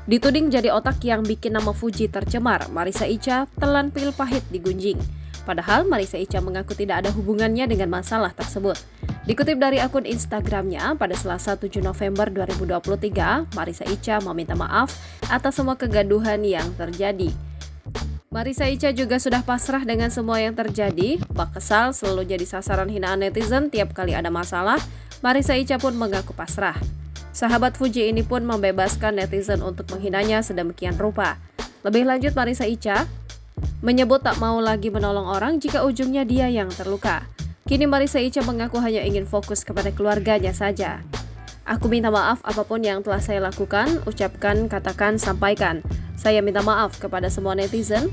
Dituding jadi otak yang bikin nama Fuji tercemar, Marissa Icha telan pil pahit di Gunjing. Padahal Marissa Icha mengaku tidak ada hubungannya dengan masalah tersebut. Dikutip dari akun Instagramnya, pada Selasa 7 November 2023, Marissa Icha meminta maaf atas semua kegaduhan yang terjadi. Marissa Icha juga sudah pasrah dengan semua yang terjadi. Bak kesal selalu jadi sasaran hinaan netizen tiap kali ada masalah, Marissa Icha pun mengaku pasrah. Sahabat Fuji ini pun membebaskan netizen untuk menghinanya sedemikian rupa. Lebih lanjut, Marissa Icha menyebut tak mau lagi menolong orang jika ujungnya dia yang terluka. Kini Marissa Icha mengaku hanya ingin fokus kepada keluarganya saja. Aku minta maaf apapun yang telah saya lakukan, ucapkan, katakan, sampaikan. Saya minta maaf kepada semua netizen.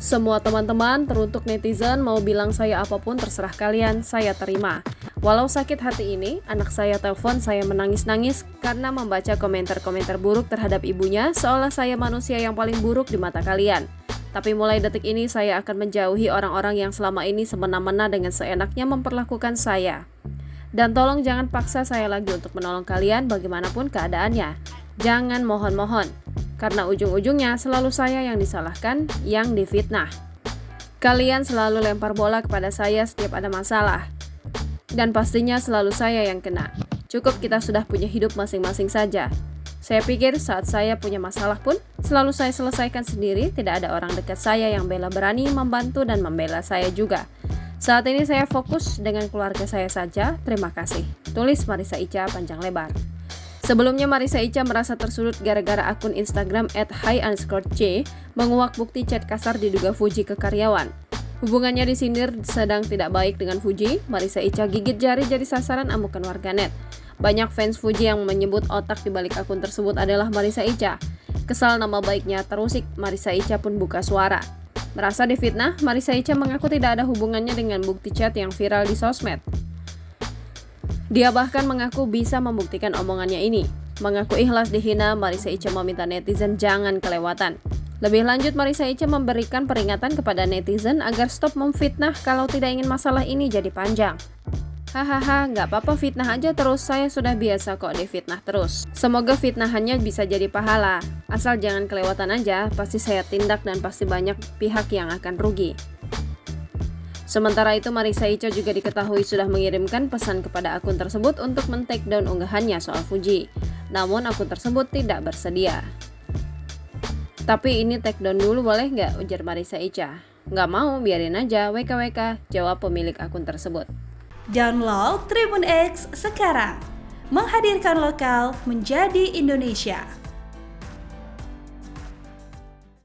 Semua teman-teman, teruntuk netizen, mau bilang saya apapun terserah kalian, saya terima. Walau sakit hati ini, anak saya telepon saya menangis-nangis karena membaca komentar-komentar buruk terhadap ibunya, seolah saya manusia yang paling buruk di mata kalian. Tapi mulai detik ini saya akan menjauhi orang-orang yang selama ini semena-mena dengan seenaknya memperlakukan saya. Dan tolong jangan paksa saya lagi untuk menolong kalian bagaimanapun keadaannya. Jangan mohon-mohon, karena ujung-ujungnya selalu saya yang disalahkan, yang difitnah. Kalian selalu lempar bola kepada saya setiap ada masalah. Dan pastinya selalu saya yang kena. Cukup kita sudah punya hidup masing-masing saja. Saya pikir saat saya punya masalah pun, selalu saya selesaikan sendiri, tidak ada orang dekat saya yang berani membantu dan membela saya juga. Saat ini saya fokus dengan keluarga saya saja, terima kasih. Tulis Marissa Icha panjang lebar. Sebelumnya Marissa Icha merasa tersudut gara-gara akun Instagram @hi_c menguak bukti chat kasar diduga Fuji ke karyawan. Hubungannya disindir sedang tidak baik dengan Fuji, Marissa Icha gigit jari jadi sasaran amukan warganet. Banyak fans Fuji yang menyebut otak di balik akun tersebut adalah Marissa Icha. Kesal nama baiknya terusik, Marissa Icha pun buka suara. Merasa difitnah, Marissa Icha mengaku tidak ada hubungannya dengan bukti chat yang viral di sosmed. Dia bahkan mengaku bisa membuktikan omongannya ini. Mengaku ikhlas dihina, Marissa Icha meminta netizen jangan kelewatan. Lebih lanjut, Marissa Icha memberikan peringatan kepada netizen agar stop memfitnah kalau tidak ingin masalah ini jadi panjang. Hahaha, nggak apa-apa fitnah aja terus, saya sudah biasa kok difitnah terus. Semoga fitnahannya bisa jadi pahala. Asal jangan kelewatan aja, pasti saya tindak dan pasti banyak pihak yang akan rugi. Sementara itu, Marissa Icha juga diketahui sudah mengirimkan pesan kepada akun tersebut untuk men-take down unggahannya soal Fuji. Namun akun tersebut tidak bersedia. Tapi ini take down dulu boleh nggak, ujar Marissa Icha. Nggak mau, biarin aja, WKWK, jawab pemilik akun tersebut. Download Tribun X sekarang, menghadirkan lokal menjadi Indonesia.